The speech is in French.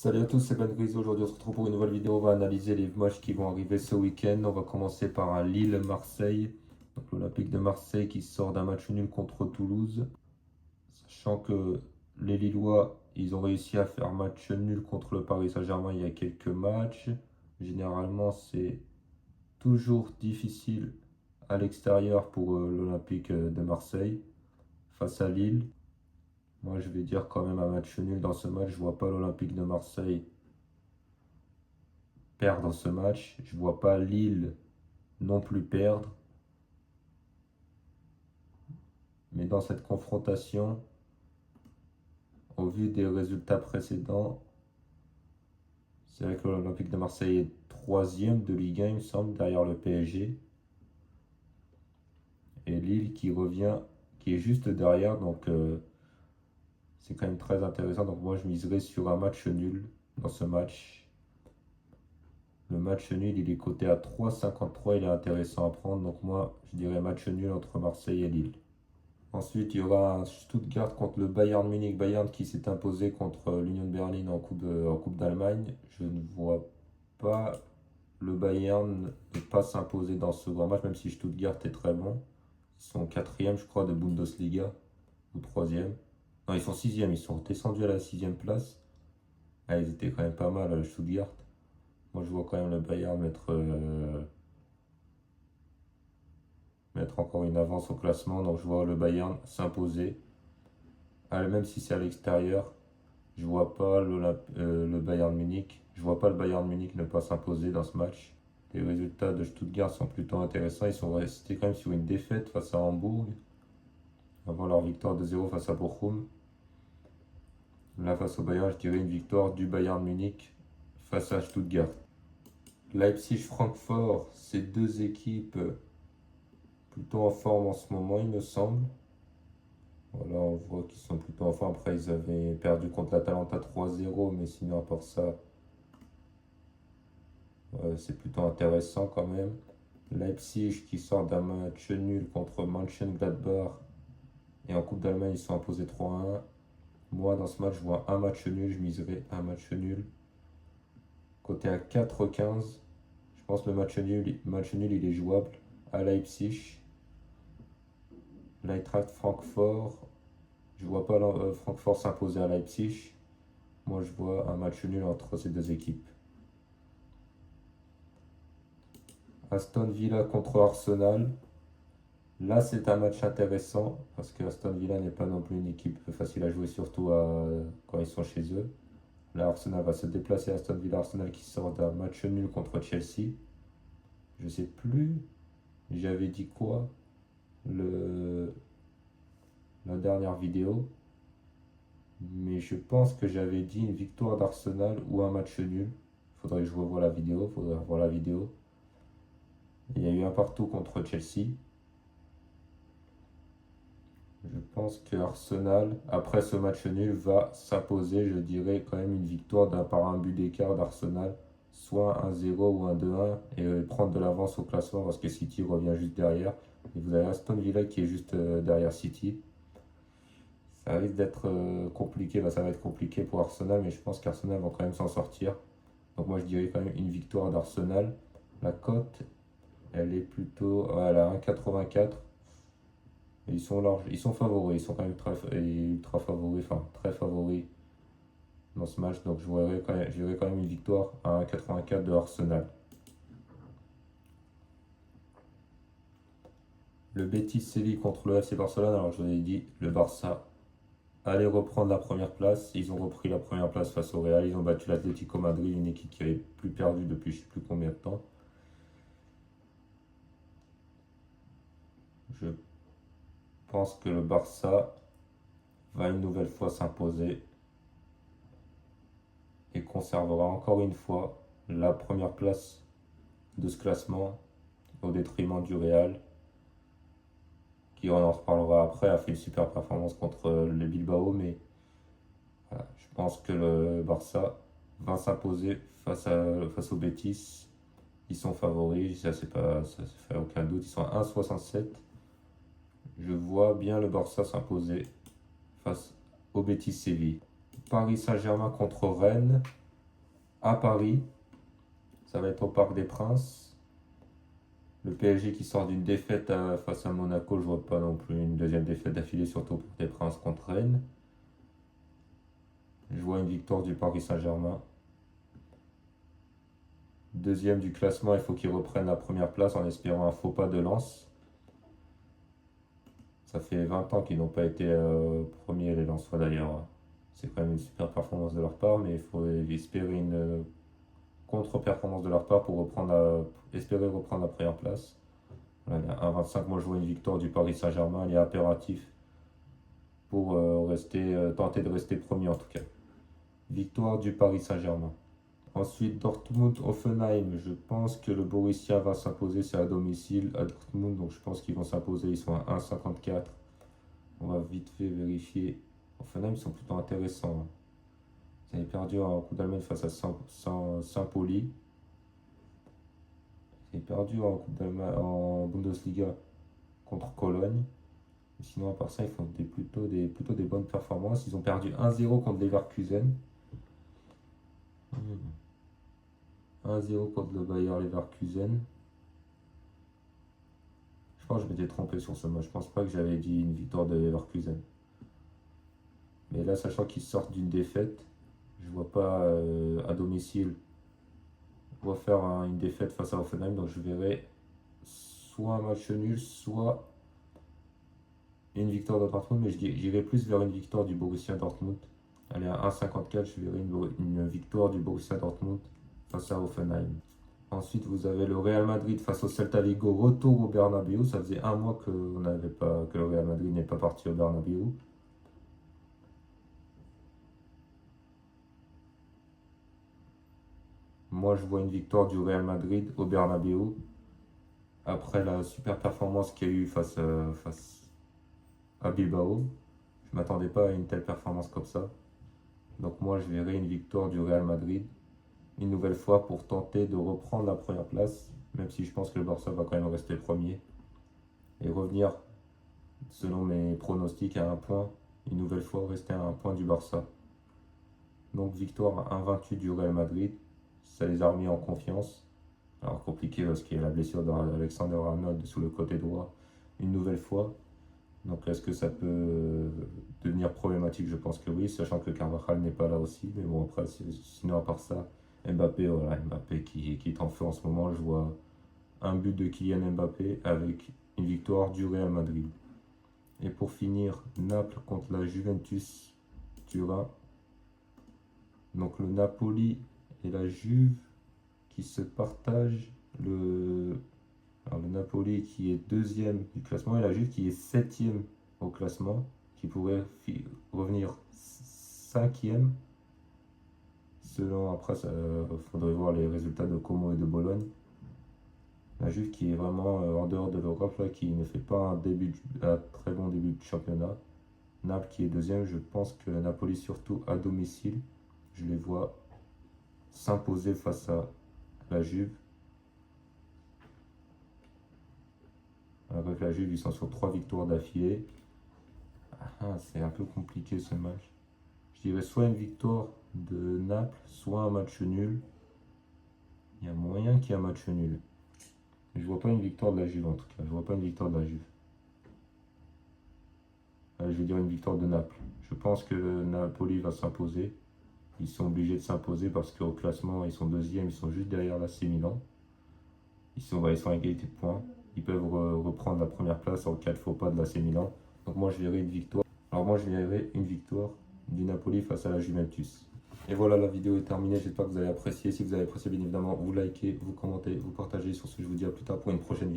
Salut à tous, c'est Ben Grisou. Aujourd'hui, on se retrouve pour une nouvelle vidéo. On va analyser les matchs qui vont arriver ce week-end. On va commencer par un Lille-Marseille. Donc, l'Olympique de Marseille qui sort d'un match nul contre Toulouse. Sachant que les Lillois, ils ont réussi à faire match nul contre le Paris Saint-Germain il y a quelques matchs. Généralement, c'est toujours difficile à l'extérieur pour l'Olympique de Marseille face à Lille. Moi, je vais dire quand même un match nul dans ce match. Je vois pas l'Olympique de Marseille perdre ce match. Je ne vois pas Lille non plus perdre. Mais dans cette confrontation, au vu des résultats précédents, c'est vrai que l'Olympique de Marseille est troisième de Ligue 1, il me semble, derrière le PSG. Et Lille qui revient, qui est juste derrière. Donc c'est quand même très intéressant. Donc moi, je miserais sur un match nul dans ce match. Le match nul, il est coté à 3,53. Il est intéressant à prendre. Donc moi, je dirais match nul entre Marseille et Lille. Ensuite, il y aura un Stuttgart contre le Bayern Munich. Bayern qui s'est imposé contre l'Union de Berlin en Coupe d'Allemagne. Je ne vois pas le Bayern ne pas s'imposer dans ce grand match, même si Stuttgart est très bon. Ils sont quatrième, je crois, de Bundesliga, ou troisième. Non, ils sont sixième, ils sont descendus à la sixième place. Ah, ils étaient quand même pas mal, Stuttgart. Moi, je vois quand même le Bayern mettre encore une avance au classement. Donc, je vois le Bayern s'imposer. Même si c'est à l'extérieur, je vois pas le Bayern Munich. Je vois pas le Bayern Munich ne pas s'imposer dans ce match. Les résultats de Stuttgart sont plutôt intéressants. Ils sont restés quand même sur une défaite face à Hambourg avant leur victoire de 0 face à Bochum. Là, face au Bayern, je dirais une victoire du Bayern Munich face à Stuttgart. Leipzig-Francfort, ces deux équipes plutôt en forme en ce moment, il me semble. Voilà, on voit qu'ils sont plutôt en forme. Après, ils avaient perdu contre l'Atalanta 3-0, mais sinon, à part ça, c'est plutôt intéressant quand même. Leipzig qui sort d'un match nul contre Mönchengladbach et en Coupe d'Allemagne ils sont imposés 3-1. Moi dans ce match je vois un match nul, je miserais un match nul. Côté à 4-15, je pense que le match nul il est jouable à Leipzig. L'Eintracht Francfort, je vois pas Francfort s'imposer à Leipzig. Moi je vois un match nul entre ces deux équipes. Aston Villa contre Arsenal. Là, c'est un match intéressant parce que Aston Villa n'est pas non plus une équipe facile à jouer, surtout quand ils sont chez eux. Là, Arsenal va se déplacer à Aston Villa. Arsenal qui sort d'un match nul contre Chelsea. Je sais plus, j'avais dit quoi la dernière vidéo, mais je pense que j'avais dit une victoire d'Arsenal ou un match nul. Faudrait que je revoie la vidéo, faudrait revoir la vidéo. Il y a eu un partout contre Chelsea. Je pense que Arsenal, après ce match nul, va s'imposer, je dirais, quand même une victoire par un but d'écart d'Arsenal, soit 1-0 ou 1-2-1, et prendre de l'avance au classement parce que City revient juste derrière. Et vous avez Aston Villa qui est juste derrière City. Ça risque d'être compliqué, ça va être compliqué pour Arsenal, mais je pense qu'Arsenal va quand même s'en sortir. Donc moi je dirais quand même une victoire d'Arsenal. La cote, elle est plutôt à 1,84. Ils sont larges, ils sont favoris, ils sont quand même ultra favoris, enfin très favoris dans ce match. Donc je verrai quand même une victoire à 1,84 de Arsenal. Le Betis Séville contre le FC Barcelone. Alors je vous ai dit, le Barça allait reprendre la première place. Ils ont repris la première place face au Real. Ils ont battu l'Atlético Madrid, une équipe qui avait plus perdu depuis je ne sais plus combien de temps. Je pense que le Barça va une nouvelle fois s'imposer et conservera encore une fois la première place de ce classement au détriment du Real, qui, on en reparlera après, a fait une super performance contre le Bilbao, mais voilà, je pense que le Barça va s'imposer face au Betis. Ils sont favoris, ça ne fait aucun doute, ils sont à 1,67. Je vois bien le Barça s'imposer face au Betis Séville. Paris Saint-Germain contre Rennes. à Paris. Ça va être au Parc des Princes. Le PSG qui sort d'une défaite face à Monaco, je vois pas non plus une deuxième défaite d'affilée, surtout au Parc des Princes contre Rennes. Je vois une victoire du Paris Saint-Germain. Deuxième du classement, il faut qu'ils reprennent la première place en espérant un faux pas de Lens. Ça fait 20 ans qu'ils n'ont pas été premiers, les Lensois d'ailleurs. C'est quand même une super performance de leur part, mais il faut espérer une contre-performance de leur part pour espérer reprendre la première place. Voilà, il y a 1,25, moi je vois une victoire du Paris Saint-Germain, il est impératif pour tenter de rester premier en tout cas. Victoire du Paris Saint-Germain. Ensuite, Dortmund-Offenheim. Je pense que le Borussia va s'imposer, c'est à domicile à Dortmund, donc je pense qu'ils vont s'imposer. Ils sont à 1,54. On va vite fait vérifier. Offenheim, ils sont plutôt intéressants. Ils avaient perdu en Coupe d'Allemagne face à Saint-Pauli. Ils avaient perdu en Coupe d'Allemagne en Bundesliga contre Cologne. Mais sinon, à part ça, ils font plutôt des bonnes performances. Ils ont perdu 1-0 contre Leverkusen. 1-0 contre le Bayer Leverkusen. Je pense que je m'étais trompé sur ce match. Je pense pas que j'avais dit une victoire de Leverkusen. Mais là, sachant qu'ils sortent d'une défaite, je vois pas à domicile refaire une défaite face à Offenheim. Donc je verrai soit un match nul, soit une victoire de Dortmund. Mais j'irai plus vers une victoire du Borussia Dortmund. Allez, à 1,54, je verrai une victoire du Borussia Dortmund face à Offenheim. Ensuite, vous avez le Real Madrid face au Celta Vigo, retour au Bernabéu. Ça faisait un mois que le Real Madrid n'est pas parti au Bernabéu. Moi, je vois une victoire du Real Madrid au Bernabéu. Après la super performance qu'il y a eu face à Bilbao. Je ne m'attendais pas à une telle performance comme ça. Donc moi, je verrai une victoire du Real Madrid. Une nouvelle fois pour tenter de reprendre la première place. Même si je pense que le Barça va quand même rester premier. Et revenir, selon mes pronostics, à un point. Une nouvelle fois, rester à un point du Barça. Donc victoire à 1,28 du Real Madrid. Ça les a remis en confiance. Alors compliqué parce qu'il y a la blessure d'Alexander Arnold sous le côté droit une nouvelle fois. Donc est-ce que ça peut devenir problématique? Je pense que oui, sachant que Carvajal n'est pas là aussi. Mais bon, après, sinon à part ça, Mbappé, voilà, Mbappé qui est en feu en ce moment. Je vois un but de Kylian Mbappé avec une victoire du Real Madrid. Et pour finir, Naples contre la Juventus Turin. Donc le Napoli et la Juve qui se partagent le Napoli qui est deuxième du classement et la Juve qui est septième au classement, qui pourrait revenir cinquième. Selon, après, il faudrait voir les résultats de Como et de Bologne. La Juve qui est vraiment en dehors de l'Europe, là, qui ne fait pas un très bon début de championnat. Naples qui est deuxième, je pense que Napoli, surtout à domicile, je les vois s'imposer face à la Juve. Avec la Juve, ils sont sur 3 victoires d'affilée. C'est un peu compliqué ce match. Je dirais soit une victoire de Naples, soit un match nul. Il y a moyen qu'il y ait un match nul. Je vois pas une victoire de la Juve en tout cas. Je vois pas une victoire de la Juve. Allez, je vais dire une victoire de Naples. Je pense que Napoli va s'imposer. Ils sont obligés de s'imposer parce qu'au classement, ils sont deuxième, ils sont juste derrière l'AC Milan. Ils sont à égalité de points. Ils peuvent reprendre la première place en cas de faux pas de l'AC Milan. Donc moi je verrai une victoire. Alors moi je verrai une victoire du Napoli face à la Juventus. Et voilà, la vidéo est terminée. J'espère que vous avez apprécié. Si vous avez apprécié, bien évidemment, vous likez, vous commentez, vous partagez. Sur ce, je vous dis à plus tard pour une prochaine vidéo.